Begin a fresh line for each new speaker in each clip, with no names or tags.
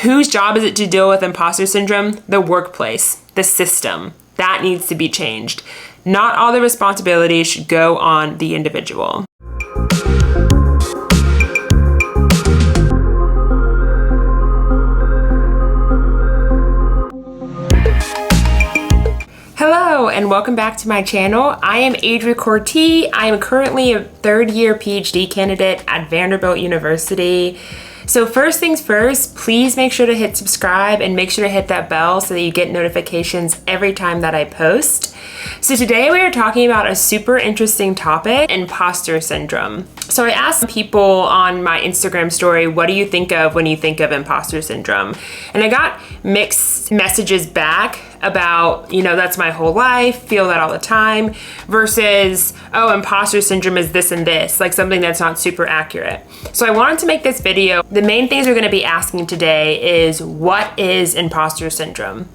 Whose job is it to deal with imposter syndrome? The workplace, the system. That needs to be changed. Not all the responsibility should go on the individual. Hello and welcome back to my channel. I am Adri Cortee. I am currently a third-year PhD candidate at Vanderbilt University. So first things first, please make sure to hit subscribe and make sure to hit that bell so that you get notifications every time that I post. So today we are talking about a super interesting topic, imposter syndrome. So I asked people on my Instagram story, what do you think of when you think of imposter syndrome? And I got mixed messages back about, that's my whole life, feel that all the time, versus, oh, imposter syndrome is this and this, like something that's not super accurate. So I wanted to make this video. The main things we're going to be asking today is, what is imposter syndrome?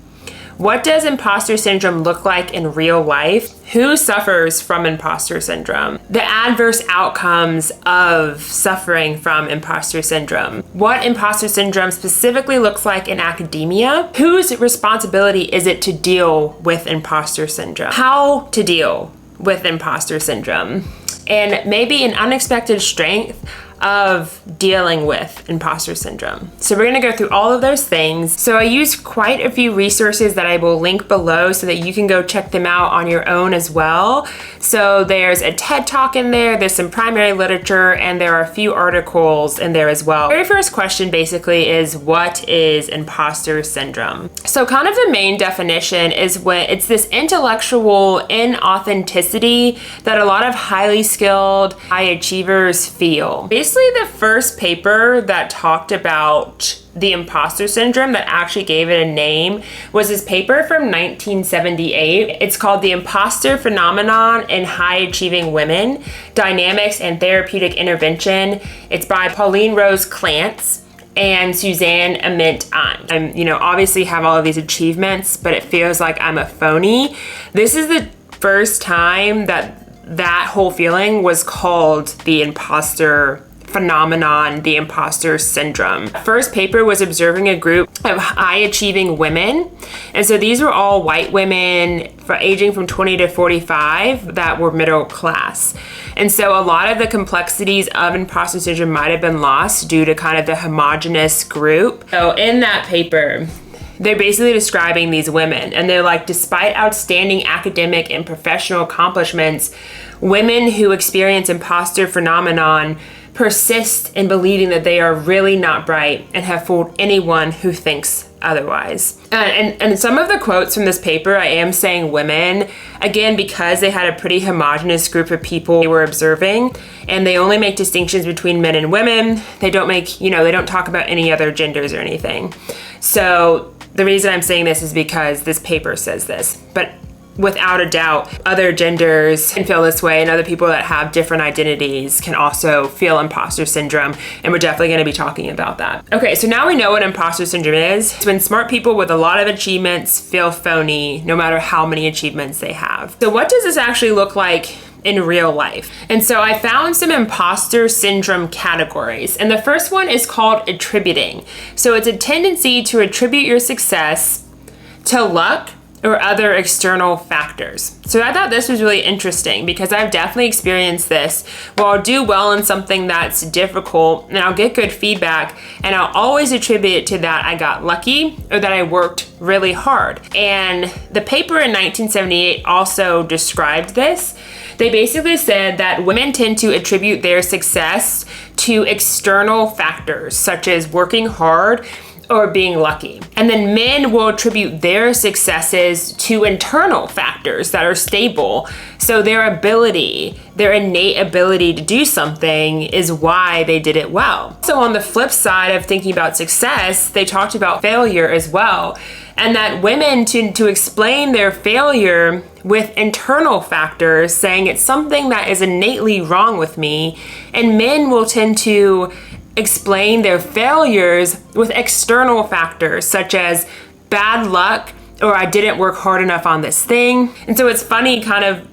What does imposter syndrome look like in real life? Who suffers from imposter syndrome? The adverse outcomes of suffering from imposter syndrome. What imposter syndrome specifically looks like in academia? Whose responsibility is it to deal with imposter syndrome? How to deal with imposter syndrome? And maybe an unexpected strength of dealing with imposter syndrome. So we're gonna go through all of those things. So I used quite a few resources that I will link below so that you can go check them out on your own as well. So there's a TED Talk in there, there's some primary literature, and there are a few articles in there as well. The very first question basically is, what is imposter syndrome? So kind of the main definition is when it's this intellectual inauthenticity that a lot of highly skilled high achievers feel. Basically, the first paper that talked about the imposter syndrome, that actually gave it a name, was this paper from 1978. It's called The Imposter Phenomenon in High Achieving Women, Dynamics and Therapeutic Intervention. It's by Pauline Rose Clance and Suzanne Ament-Ant. I'm, obviously have all of these achievements, but it feels like I'm a phony. This is the first time that whole feeling was called the imposter phenomenon, the imposter syndrome. First paper was observing a group of high achieving women. And so these were all white women aging from 20 to 45 that were middle class. And so a lot of the complexities of imposter syndrome might have been lost due to kind of the homogenous group. So in that paper, they're basically describing these women, and they're like, despite outstanding academic and professional accomplishments, women who experience imposter phenomenon persist in believing that they are really not bright and have fooled anyone who thinks otherwise. And some of the quotes from this paper, I am saying women, again, because they had a pretty homogenous group of people they were observing, and they only make distinctions between men and women. They don't make, they don't talk about any other genders or anything. So the reason I'm saying this is because this paper says this, but without a doubt, other genders can feel this way, and other people that have different identities can also feel imposter syndrome, and we're definitely going to be talking about that. Okay, so now we know what imposter syndrome is. It's when smart people with a lot of achievements feel phony, no matter how many achievements they have. So what does this actually look like in real life? And so I found some imposter syndrome categories, and the first one is called attributing. So it's a tendency to attribute your success to luck or other external factors. So I thought this was really interesting because I've definitely experienced this. Well, I'll do well in something that's difficult and I'll get good feedback, and I'll always attribute it to that I got lucky or that I worked really hard. And the paper in 1978 also described this. They basically said that women tend to attribute their success to external factors such as working hard or being lucky. And then men will attribute their successes to internal factors that are stable. So their ability, their innate ability to do something is why they did it well. So on the flip side of thinking about success, they talked about failure as well. And that women tend to explain their failure with internal factors, saying it's something that is innately wrong with me. And men will tend to explain their failures with external factors such as bad luck or I didn't work hard enough on this thing. And so it's funny, kind of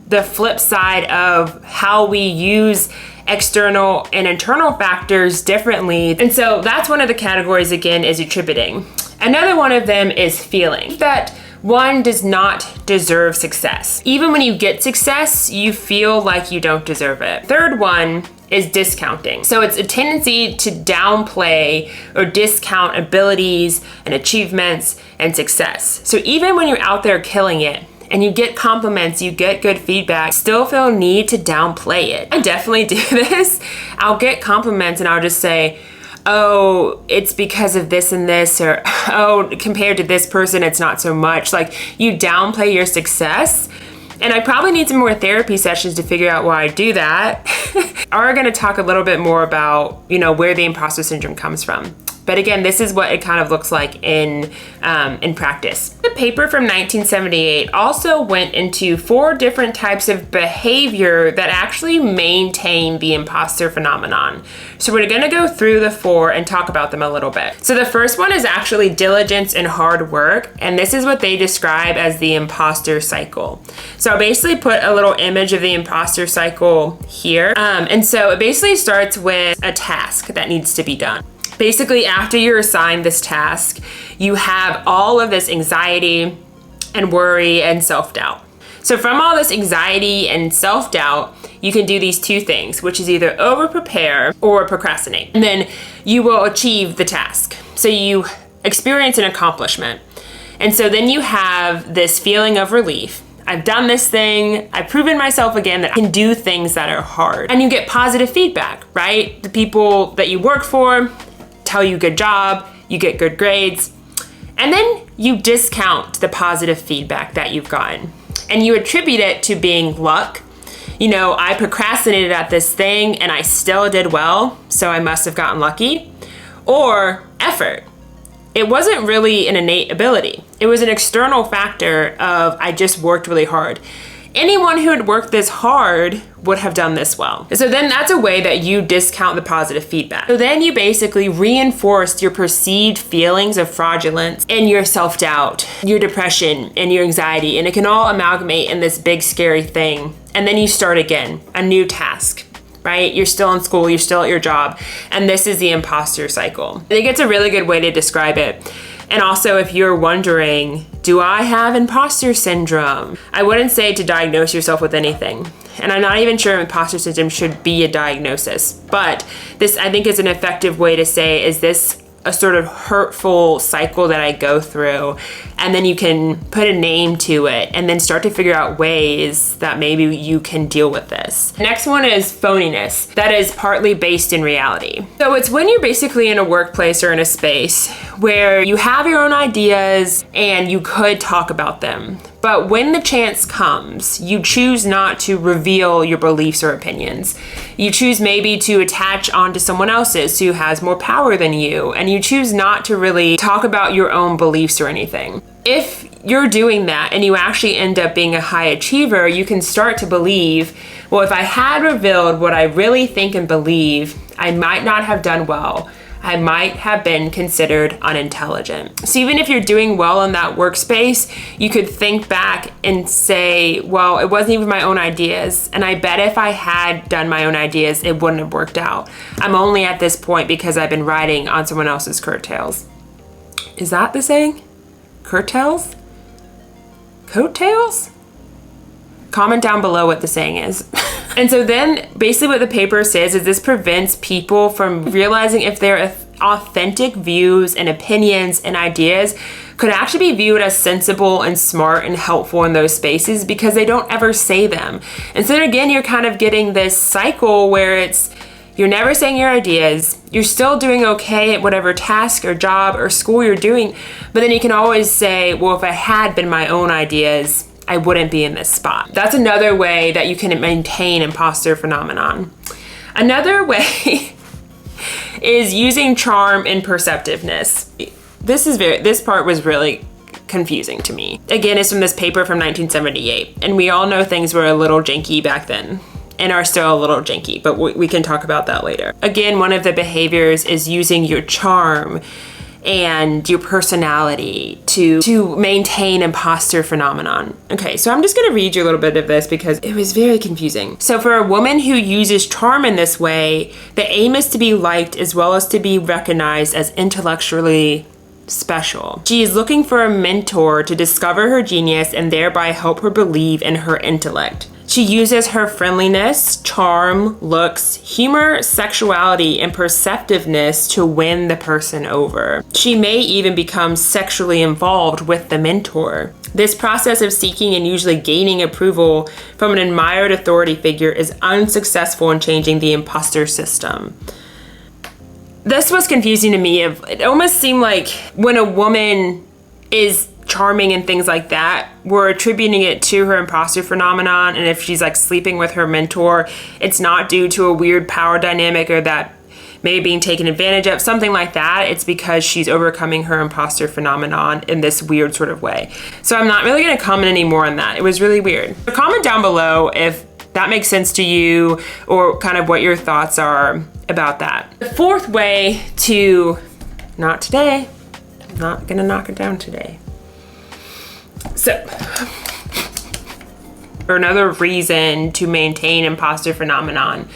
the flip side of how we use external and internal factors differently. And so that's one of the categories, again, is attributing. Another one of them is feeling that one does not deserve success. Even when you get success, you feel like you don't deserve it. Third one is discounting. So it's a tendency to downplay or discount abilities and achievements and success. So even when you're out there killing it and you get compliments, you get good feedback, still feel a need to downplay it. I definitely do this. I'll get compliments and I'll just say, oh, it's because of this and this, or oh, compared to this person, it's not so much. Like, you downplay your success. And I probably need some more therapy sessions to figure out why I do that. We're going to talk a little bit more about, where the imposter syndrome comes from. But again, this is what it kind of looks like in practice. The paper from 1978 also went into 4 different types of behavior that actually maintain the imposter phenomenon. So we're gonna go through the 4 and talk about them a little bit. So the first one is actually diligence and hard work. And this is what they describe as the imposter cycle. So I'll basically put a little image of the imposter cycle here. And so it basically starts with a task that needs to be done. Basically, after you're assigned this task, you have all of this anxiety and worry and self-doubt. So from all this anxiety and self-doubt, you can do these 2 things, which is either over-prepare or procrastinate. And then you will achieve the task. So you experience an accomplishment. And so then you have this feeling of relief. I've done this thing. I've proven myself again that I can do things that are hard. And you get positive feedback, right? The people that you work for tell you good job, you get good grades, and then you discount the positive feedback that you've gotten and you attribute it to being luck. I procrastinated at this thing and I still did well, so I must have gotten lucky. Or effort. It wasn't really an innate ability. It was an external factor of I just worked really hard. Anyone who had worked this hard would have done this well. So then that's a way that you discount the positive feedback. So then you basically reinforced your perceived feelings of fraudulence and your self-doubt, your depression and your anxiety, and it can all amalgamate in this big scary thing. And then you start again, a new task, right? You're still in school, you're still at your job, and this is the imposter cycle. I think it's a really good way to describe it. And also, if you're wondering, do I have imposter syndrome? I wouldn't say to diagnose yourself with anything. And I'm not even sure imposter syndrome should be a diagnosis. But this, I think, is an effective way to say, is this a sort of hurtful cycle that I go through? And then you can put a name to it and then start to figure out ways that maybe you can deal with this. Next one is phoniness. That is partly based in reality. So it's when you're basically in a workplace or in a space where you have your own ideas and you could talk about them. But when the chance comes, you choose not to reveal your beliefs or opinions. You choose maybe to attach onto someone else's who has more power than you, and you choose not to really talk about your own beliefs or anything. If you're doing that and you actually end up being a high achiever, you can start to believe, well, if I had revealed what I really think and believe, I might not have done well. I might have been considered unintelligent. So even if you're doing well in that workspace, you could think back and say, well, it wasn't even my own ideas. And I bet if I had done my own ideas, it wouldn't have worked out. I'm only at this point because I've been riding on someone else's coattails. Is that the saying? Coattails? Coattails? Comment down below what the saying is. And so then basically what the paper says is this prevents people from realizing if their authentic views and opinions and ideas could actually be viewed as sensible and smart and helpful in those spaces because they don't ever say them. And so then again, you're kind of getting this cycle where you're never saying your ideas, you're still doing okay at whatever task or job or school you're doing, but then you can always say, well, if I had been my own ideas, I wouldn't be in this spot. That's another way that you can maintain imposter phenomenon. Another way is using charm and perceptiveness. This part was really confusing to me. Again, it's from this paper from 1978, and we all know things were a little janky back then and are still a little janky, but we can talk about that later. Again, one of the behaviors is using your charm and your personality to maintain imposter phenomenon. Okay, so I'm just gonna read you a little bit of this because it was very confusing. So for a woman who uses charm in this way, the aim is to be liked as well as to be recognized as intellectually special. She is looking for a mentor to discover her genius and thereby help her believe in her intellect. She uses her friendliness, charm, looks, humor, sexuality, and perceptiveness to win the person over. She may even become sexually involved with the mentor. This process of seeking and usually gaining approval from an admired authority figure is unsuccessful in changing the imposter system. This was confusing to me. It almost seemed like when a woman is charming and things like that, we're attributing it to her imposter phenomenon. And if she's like sleeping with her mentor, it's not due to a weird power dynamic or that maybe being taken advantage of, something like that. It's because she's overcoming her imposter phenomenon in this weird sort of way. So I'm not really gonna comment any more on that. It was really weird. Comment down below if that makes sense to you or kind of what your thoughts are about that. The fourth way to, not today, I'm not gonna knock it down today. So, or another reason to maintain imposter phenomenon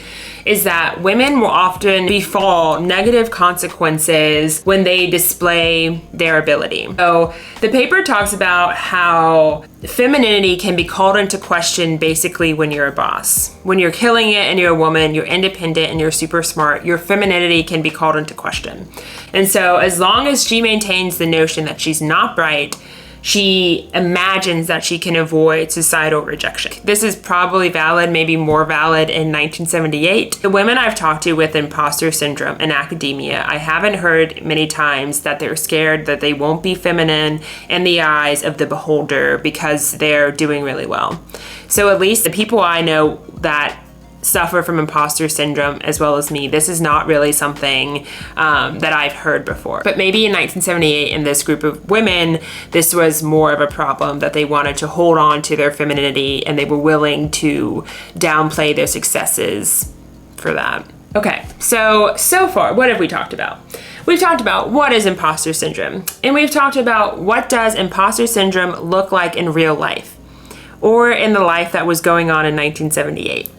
is that women will often befall negative consequences when they display their ability. So the paper talks about how femininity can be called into question basically when you're a boss. When you're killing it and you're a woman, you're independent and you're super smart, your femininity can be called into question. And so as long as she maintains the notion that she's not bright, she imagines that she can avoid societal rejection. This is probably valid, maybe more valid in 1978. The women I've talked to with imposter syndrome in academia, I haven't heard many times that they're scared that they won't be feminine in the eyes of the beholder because they're doing really well. So at least the people I know that suffer from imposter syndrome as well as me, this is not really something that I've heard before. But maybe in 1978 in this group of women, this was more of a problem that they wanted to hold on to their femininity and they were willing to downplay their successes for that. Okay, so far, what have we talked about? We've talked about what is imposter syndrome, and we've talked about what does imposter syndrome look like in real life, or in the life that was going on in 1978.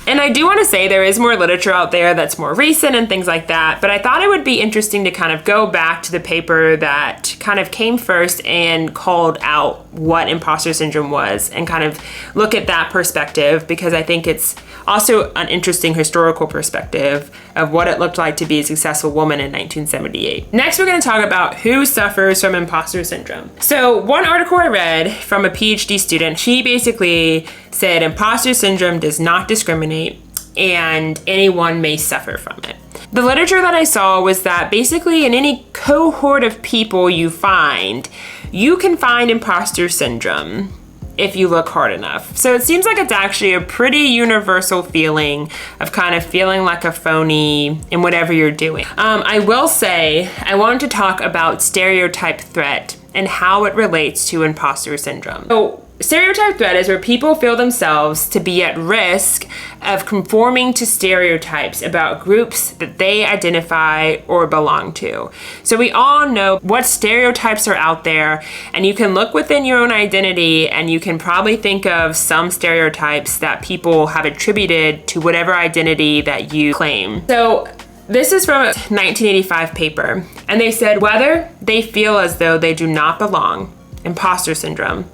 And I do want to say there is more literature out there that's more recent and things like that, but I thought it would be interesting to kind of go back to the paper that kind of came first and called out what imposter syndrome was and kind of look at that perspective, because I think it's also an interesting historical perspective of what it looked like to be a successful woman in 1978. Next, we're going to talk about who suffers from imposter syndrome. So one article I read from a PhD student, she basically said imposter syndrome does not discriminate and anyone may suffer from it. The literature that I saw was that basically in any cohort of people you can find imposter syndrome if you look hard enough. So it seems like it's actually a pretty universal feeling of kind of feeling like a phony in whatever you're doing. I will say, I wanted to talk about stereotype threat and how it relates to imposter syndrome. So stereotype threat is where people feel themselves to be at risk of conforming to stereotypes about groups that they identify or belong to. So we all know what stereotypes are out there, and you can look within your own identity and you can probably think of some stereotypes that people have attributed to whatever identity that you claim. So this is from a 1985 paper, and they said whether they feel as though they do not belong, imposter syndrome,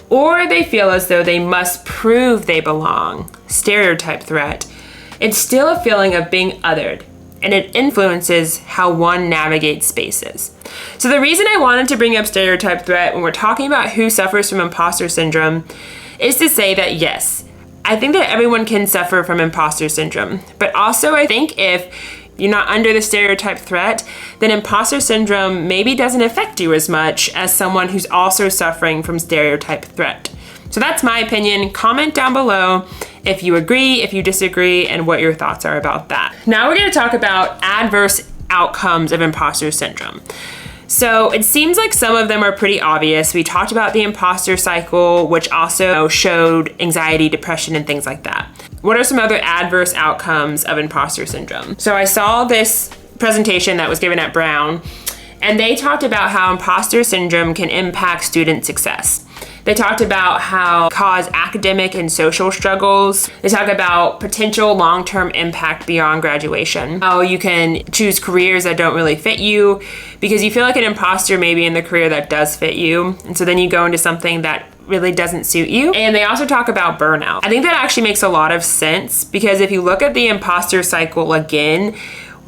or they feel as though they must prove they belong, stereotype threat, it's still a feeling of being othered, and it influences how one navigates spaces. So the reason I wanted to bring up stereotype threat when we're talking about who suffers from imposter syndrome is to say that yes, I think that everyone can suffer from imposter syndrome, but also I think if you're not under the stereotype threat, then imposter syndrome maybe doesn't affect you as much as someone who's also suffering from stereotype threat. So that's my opinion. Comment down below if you agree, if you disagree, and what your thoughts are about that. Now we're going to talk about adverse outcomes of imposter syndrome. So it seems like some of them are pretty obvious. We talked about the imposter cycle, which also showed anxiety, depression, and things like that. What are some other adverse outcomes of imposter syndrome? So I saw this presentation that was given at Brown, And they talked about how imposter syndrome can impact student success. They talked about how it cause academic and social struggles. They talk about potential long-term impact beyond graduation. How you can choose careers that don't really fit you because you feel like an imposter maybe in the career that does fit you. And so then you go into something that really doesn't suit you. And they also talk about burnout. I think that actually makes a lot of sense because if you look at the imposter cycle again,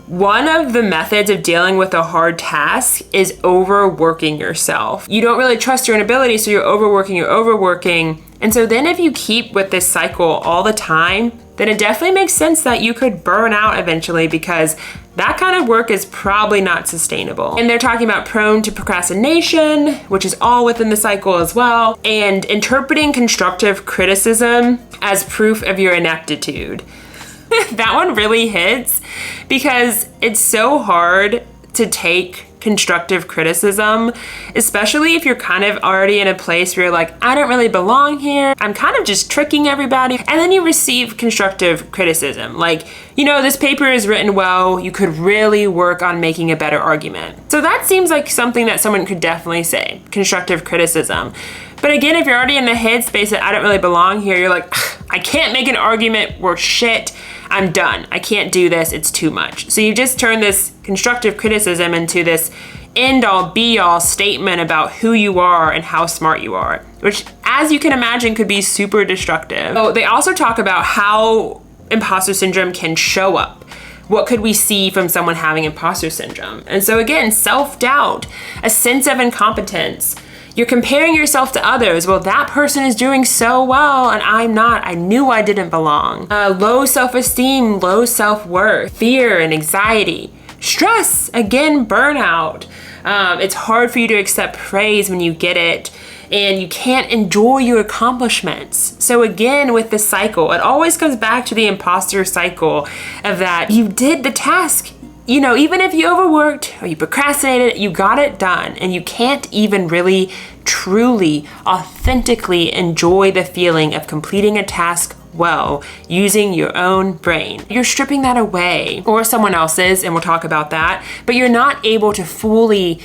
one of the methods of dealing with a hard task is overworking yourself. You don't really trust your own ability, so you're overworking. And so then if you keep with this cycle all the time, then it definitely makes sense that you could burn out eventually because that kind of work is probably not sustainable. And they're talking about prone to procrastination, which is all within the cycle as well, and interpreting constructive criticism as proof of your ineptitude. That one really hits because it's so hard to take constructive criticism, especially if you're kind of already in a place where you're like, I don't really belong here. I'm kind of just tricking everybody. And then you receive constructive criticism. Like, you know, this paper is written well. You could really work on making a better argument. So that seems like something that someone could definitely say, constructive criticism. But again, if you're already in the headspace that I don't really belong here, you're like, I can't make an argument worth shit. I'm done. I can't do this. It's too much. So you just turn this constructive criticism into this end-all be-all statement about who you are and how smart you are, which, as you can imagine, could be super destructive. So they also talk about how imposter syndrome can show up. What could we see from someone having imposter syndrome? And so again, self-doubt, a sense of incompetence. You're comparing yourself to others. Well, that person is doing so well and I'm not. I knew I didn't belong. Low self-esteem, low self-worth, fear and anxiety, stress, again, burnout. It's hard for you to accept praise when you get it and you can't enjoy your accomplishments. So again, with the cycle, it always comes back to the imposter cycle of that you did the task. You know, even if you overworked or you procrastinated, you got it done and you can't even really, truly, authentically enjoy the feeling of completing a task well using your own brain. You're stripping that away, or someone else's, and we'll talk about that, but you're not able to fully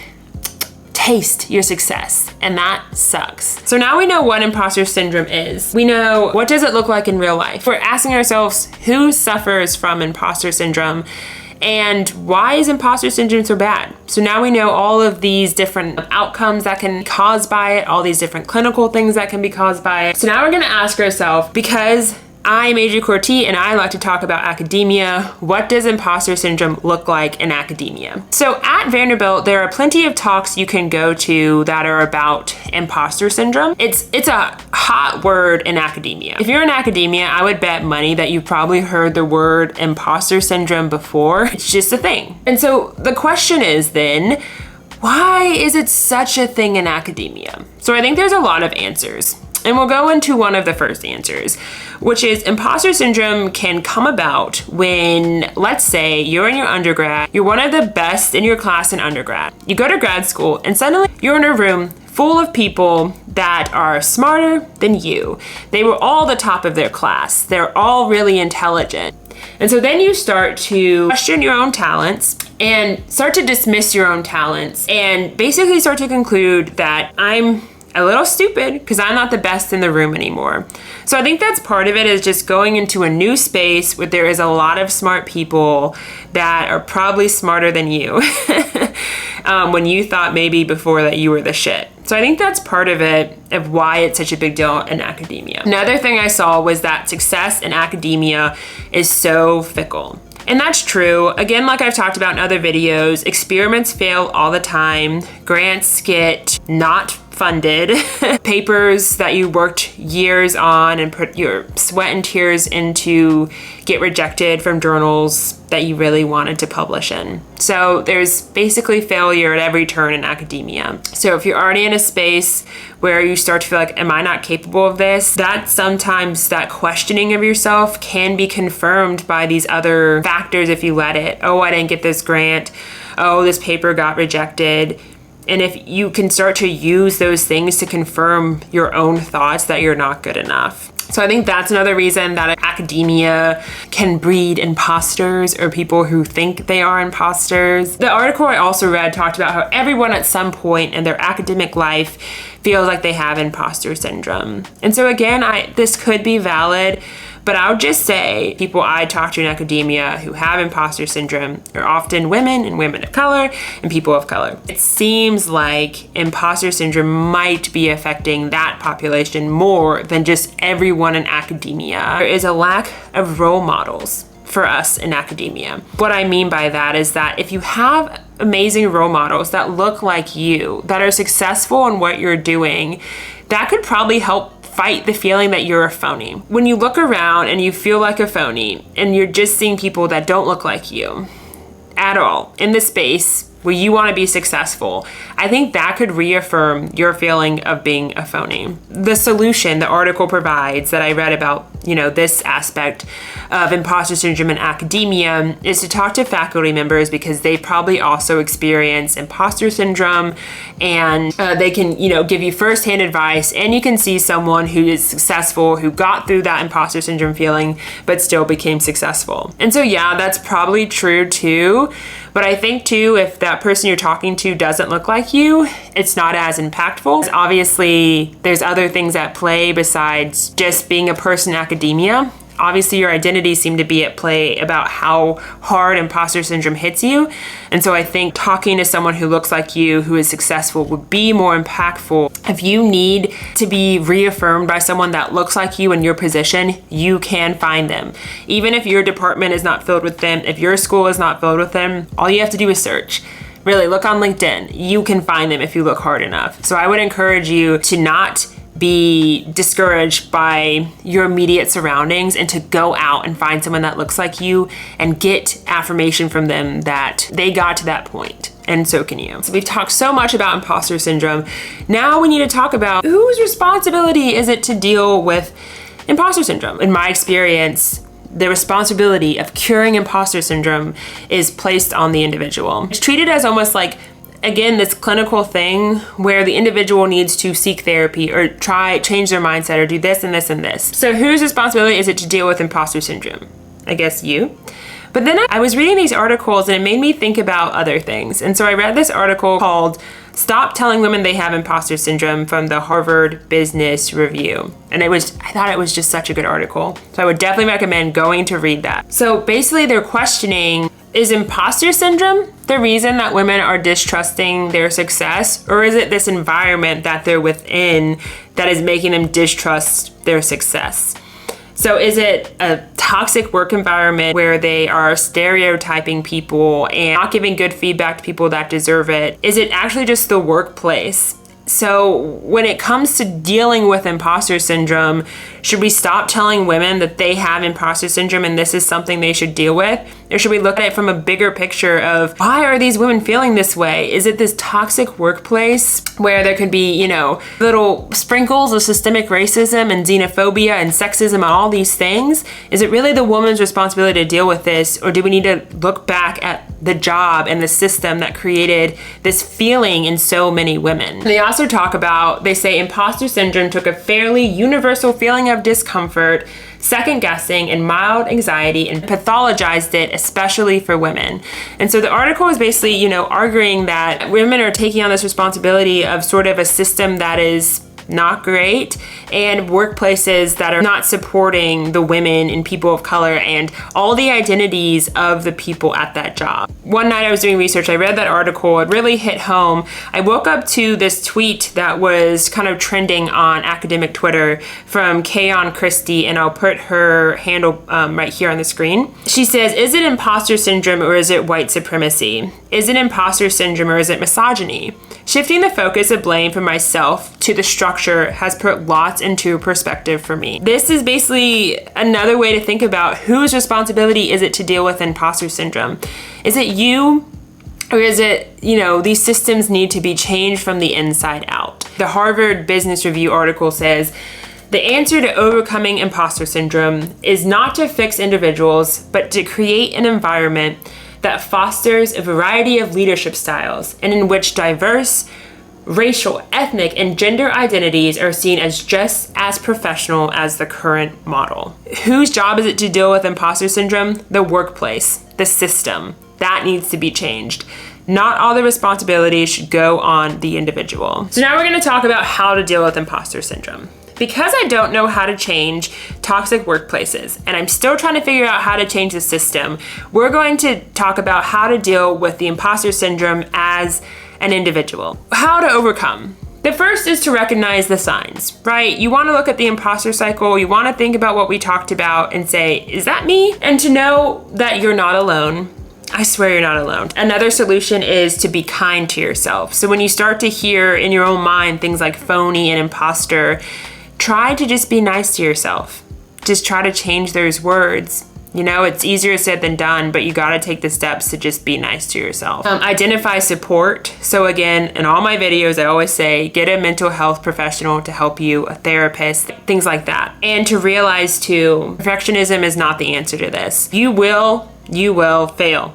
taste your success, and that sucks. So now we know what imposter syndrome is. We know what does it look like in real life. We're asking ourselves who suffers from imposter syndrome and why is imposter syndrome so bad? So now we know all of these different outcomes that can be caused by it, all these different clinical things that can be caused by it. So now we're gonna ask ourselves, because I'm Adri Cortee and I like to talk about academia, what does imposter syndrome look like in academia? So at Vanderbilt, there are plenty of talks you can go to that are about imposter syndrome. It's a hot word in academia. If you're in academia, I would bet money that you've probably heard the word imposter syndrome before. It's just a thing. And so the question is then, why is it such a thing in academia? So I think there's a lot of answers. And we'll go into one of the first answers, which is imposter syndrome can come about when, let's say, you're in your undergrad, you're one of the best in your class in undergrad. You go to grad school and suddenly you're in a room full of people that are smarter than you. They were all the top of their class. They're all really intelligent. And so then you start to question your own talents and start to dismiss your own talents and basically start to conclude that I'm a little stupid because I'm not the best in the room anymore. So I think that's part of it, is just going into a new space where there is a lot of smart people that are probably smarter than you when you thought maybe before that you were the shit. So I think that's part of it, of why it's such a big deal in academia. Another thing I saw was that success in academia is so fickle. And that's true. Again, like I've talked about in other videos, experiments fail all the time. Grants get not funded. Papers that you worked years on and put your sweat and tears into get rejected from journals that you really wanted to publish in. So there's basically failure at every turn in academia. So if you're already in a space where you start to feel like, am I not capable of this? That sometimes that questioning of yourself can be confirmed by these other factors if you let it. Oh, I didn't get this grant. Oh, this paper got rejected. And if you can start to use those things to confirm your own thoughts that you're not good enough. So I think that's another reason that academia can breed imposters or people who think they are imposters. The article I also read talked about how everyone at some point in their academic life feels like they have imposter syndrome. And so again, this could be valid, but I would just say people I talk to in academia who have imposter syndrome are often women and women of color and people of color. It seems like imposter syndrome might be affecting that population more than just everyone in academia. There is a lack of role models for us in academia. What I mean by that is that if you have amazing role models that look like you, that are successful in what you're doing, that could probably help fight the feeling that you're a phony. When you look around and you feel like a phony and you're just seeing people that don't look like you at all in the space where you want to be successful, I think that could reaffirm your feeling of being a phony. The solution the article provides that I read about, this aspect of imposter syndrome in academia is to talk to faculty members because they probably also experience imposter syndrome, and they can, give you firsthand advice, and you can see someone who is successful, who got through that imposter syndrome feeling, but still became successful. And so, yeah, that's probably true too. But I think too, if that person you're talking to doesn't look like you, it's not as impactful. Obviously, there's other things at play besides just being a person in academia. Obviously, your identity seemed to be at play about how hard imposter syndrome hits you. And so I think talking to someone who looks like you, who is successful, would be more impactful. If you need to be reaffirmed by someone that looks like you in your position, you can find them. Even if your department is not filled with them, if your school is not filled with them, all you have to do is search. Really, look on LinkedIn. You can find them if you look hard enough. So I would encourage you to not be discouraged by your immediate surroundings and to go out and find someone that looks like you and get affirmation from them that they got to that point. And so can you. So we've talked so much about imposter syndrome. Now we need to talk about whose responsibility is it to deal with imposter syndrome. In my experience, the responsibility of curing imposter syndrome is placed on the individual. It's treated as almost like, again, this clinical thing where the individual needs to seek therapy or change their mindset or do this and this and this. So whose responsibility is it to deal with imposter syndrome? I guess you. But then I was reading these articles and it made me think about other things. And so I read this article called Stop Telling Women They Have Imposter Syndrome from the Harvard Business Review. And I thought it was just such a good article. So I would definitely recommend going to read that. So basically they're questioning, is imposter syndrome the reason that women are distrusting their success? Or is it this environment that they're within that is making them distrust their success? So is it a toxic work environment where they are stereotyping people and not giving good feedback to people that deserve it? Is it actually just the workplace? So when it comes to dealing with imposter syndrome, should we stop telling women that they have imposter syndrome and this is something they should deal with? Or should we look at it from a bigger picture of why are these women feeling this way? Is it this toxic workplace where there could be, little sprinkles of systemic racism and xenophobia and sexism and all these things? Is it really the woman's responsibility to deal with this? Or do we need to look back at the job and the system that created this feeling in so many women? They also talk about, they say imposter syndrome took a fairly universal feeling of discomfort, second guessing, and mild anxiety and pathologized it, especially for women. And so the article is basically, arguing that women are taking on this responsibility of sort of a system that is not great and workplaces that are not supporting the women and people of color and all the identities of the people at that job. One night I was doing research, I read that article, it really hit home. I woke up to this tweet that was kind of trending on academic Twitter from Kayon Christie, and I'll put her handle right here on the screen. She says, is it imposter syndrome or is it white supremacy? Is it imposter syndrome or is it misogyny? Shifting the focus of blame from myself to the structure has put lots into perspective for me. This is basically another way to think about whose responsibility is it to deal with imposter syndrome. Is it you? Or is it, these systems need to be changed from the inside out? The Harvard Business Review article says, the answer to overcoming imposter syndrome is not to fix individuals, but to create an environment that fosters a variety of leadership styles and in which diverse, racial, ethnic, and gender identities are seen as just as professional as the current model. Whose job is it to deal with imposter syndrome? The workplace, the system. That needs to be changed. Not all the responsibilities should go on the individual. So now we're going to talk about how to deal with imposter syndrome. Because I don't know how to change toxic workplaces, and I'm still trying to figure out how to change the system, we're going to talk about how to deal with the imposter syndrome as an individual. How to overcome. The first is to recognize the signs, right? You want to look at the imposter cycle, you want to think about what we talked about and say, is that me? And to know that you're not alone. I swear you're not alone. Another solution is to be kind to yourself. So when you start to hear in your own mind things like phony and imposter, try to just be nice to yourself. Just try to change those words. You know, it's easier said than done, but you gotta take the steps to just be nice to yourself. Identify support. So again, in all my videos, I always say, get a mental health professional to help you, a therapist, things like that. And to realize too, perfectionism is not the answer to this. You will fail.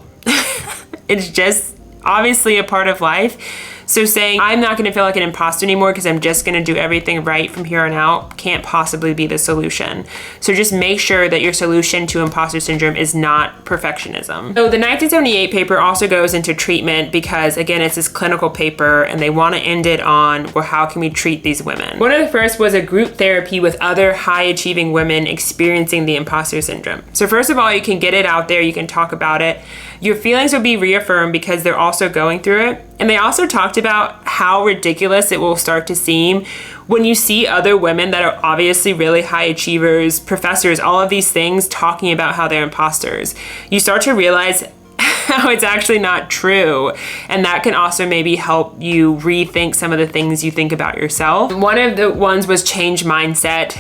It's just obviously a part of life. So saying, I'm not gonna feel like an imposter anymore because I'm just gonna do everything right from here on out can't possibly be the solution. So just make sure that your solution to imposter syndrome is not perfectionism. So the 1978 paper also goes into treatment because again, it's this clinical paper and they wanna end it on, well, how can we treat these women? One of the first was a group therapy with other high achieving women experiencing the imposter syndrome. So first of all, you can get it out there, you can talk about it. Your feelings will be reaffirmed because they're also going through it. And they also talked about how ridiculous it will start to seem when you see other women that are obviously really high achievers, professors, all of these things talking about how they're imposters. You start to realize how it's actually not true. And that can also maybe help you rethink some of the things you think about yourself. One of the ones was change mindset.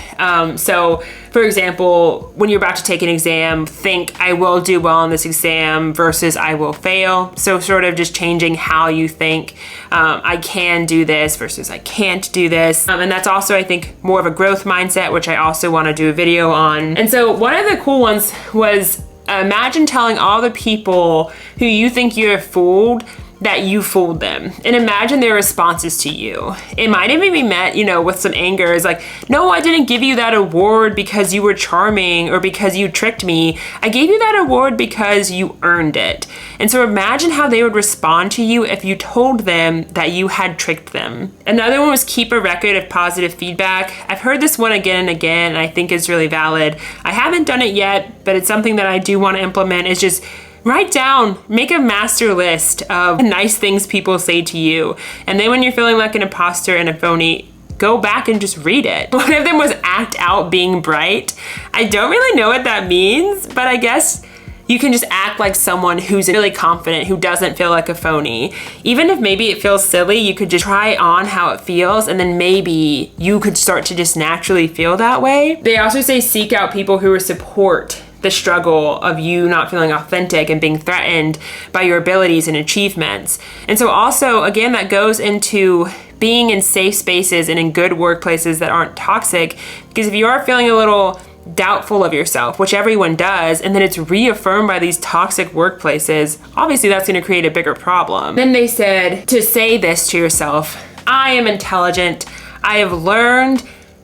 So for example, when you're about to take an exam, think I will do well in this exam versus I will fail. So sort of just changing how you think. I can do this versus I can't do this. And that's also, I think, more of a growth mindset, which I also want to do a video on. And so one of the cool ones was imagine telling all the people who you think you have fooled that you fooled them, and imagine their responses to you. It might even be met, with some anger. It's like, no, I didn't give you that award because you were charming or because you tricked me. I gave you that award because you earned it. And so imagine how they would respond to you if you told them that you had tricked them. Another one was keep a record of positive feedback. I've heard this one again and again, and I think it's really valid. I haven't done it yet, but it's something that I do want to implement. Is just write down, make a master list of nice things people say to you. And then when you're feeling like an imposter and a phony, go back and just read it. One of them was act out being bright. I don't really know what that means, but I guess you can just act like someone who's really confident, who doesn't feel like a phony. Even if maybe it feels silly, you could just try on how it feels, and then maybe you could start to just naturally feel that way. They also say seek out people who support the struggle of you not feeling authentic and being threatened by your abilities and achievements. And so also, again, that goes into being in safe spaces and in good workplaces that aren't toxic, because if you are feeling a little doubtful of yourself, which everyone does, and then it's reaffirmed by these toxic workplaces, obviously that's going to create a bigger problem. Then they said to say this to yourself, I am intelligent, I have learned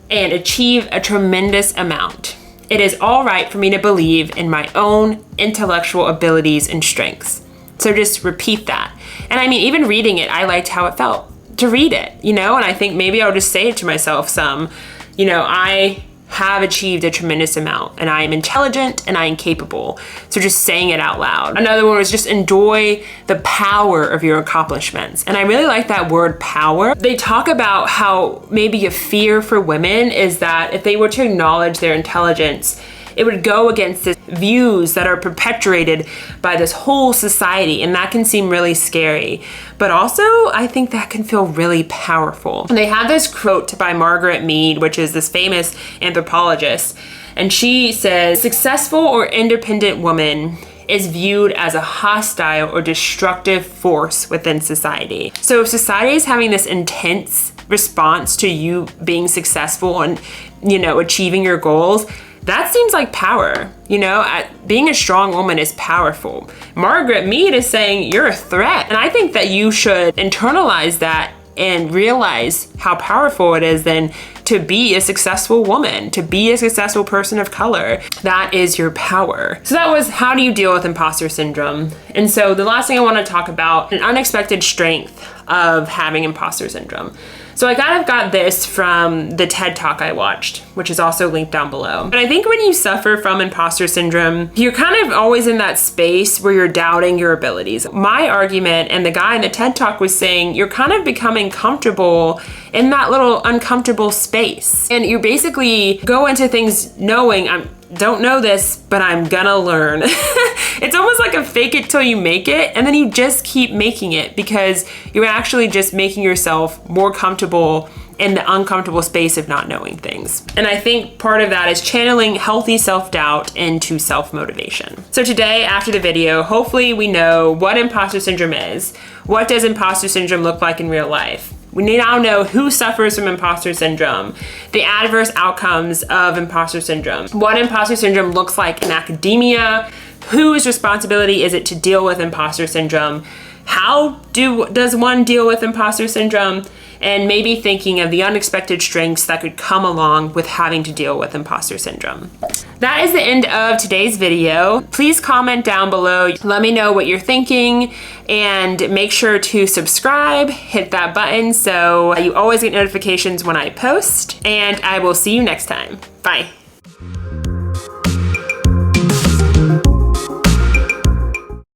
and achieved a tremendous amount. It is all right for me to believe in my own intellectual abilities and strengths. So just repeat that. And I mean, even reading it, I liked how it felt to read it, and I think maybe I'll just say it to myself some, I have achieved a tremendous amount and I am intelligent and I am capable. So just saying it out loud. Another one was just enjoy the power of your accomplishments. And I really like that word power. They talk about how maybe a fear for women is that if they were to acknowledge their intelligence, it would go against the views that are perpetuated by this whole society, and that can seem really scary. But also, I think that can feel really powerful. And they have this quote by Margaret Mead, which is this famous anthropologist, and she says, successful or independent woman is viewed as a hostile or destructive force within society. So if society is having this intense response to you being successful and, achieving your goals, that seems like power. Being a strong woman is powerful. Margaret Mead is saying you're a threat. And I think that you should internalize that and realize how powerful it is then to be a successful woman, to be a successful person of color. That is your power. So that was how do you deal with imposter syndrome? And so the last thing I want to talk about, an unexpected strength of having imposter syndrome. So I kind of got this from the TED Talk I watched, which is also linked down below. But I think when you suffer from imposter syndrome, you're kind of always in that space where you're doubting your abilities. My argument, and the guy in the TED Talk was saying, you're kind of becoming comfortable in that little uncomfortable space. And you basically go into things knowing don't know this, but I'm gonna learn. It's almost like a fake it till you make it, and then you just keep making it because you're actually just making yourself more comfortable in the uncomfortable space of not knowing things. And I think part of that is channeling healthy self-doubt into self-motivation. So today, after the video, hopefully we know what imposter syndrome is. What does imposter syndrome look like in real life? We now know who suffers from imposter syndrome, the adverse outcomes of imposter syndrome, what imposter syndrome looks like in academia, whose responsibility is it to deal with imposter syndrome, how does one deal with imposter syndrome, and maybe thinking of the unexpected strengths that could come along with having to deal with imposter syndrome. That is the end of today's video. Please comment down below. Let me know what you're thinking, and make sure to subscribe, hit that button so you always get notifications when I post, and I will see you next time. Bye.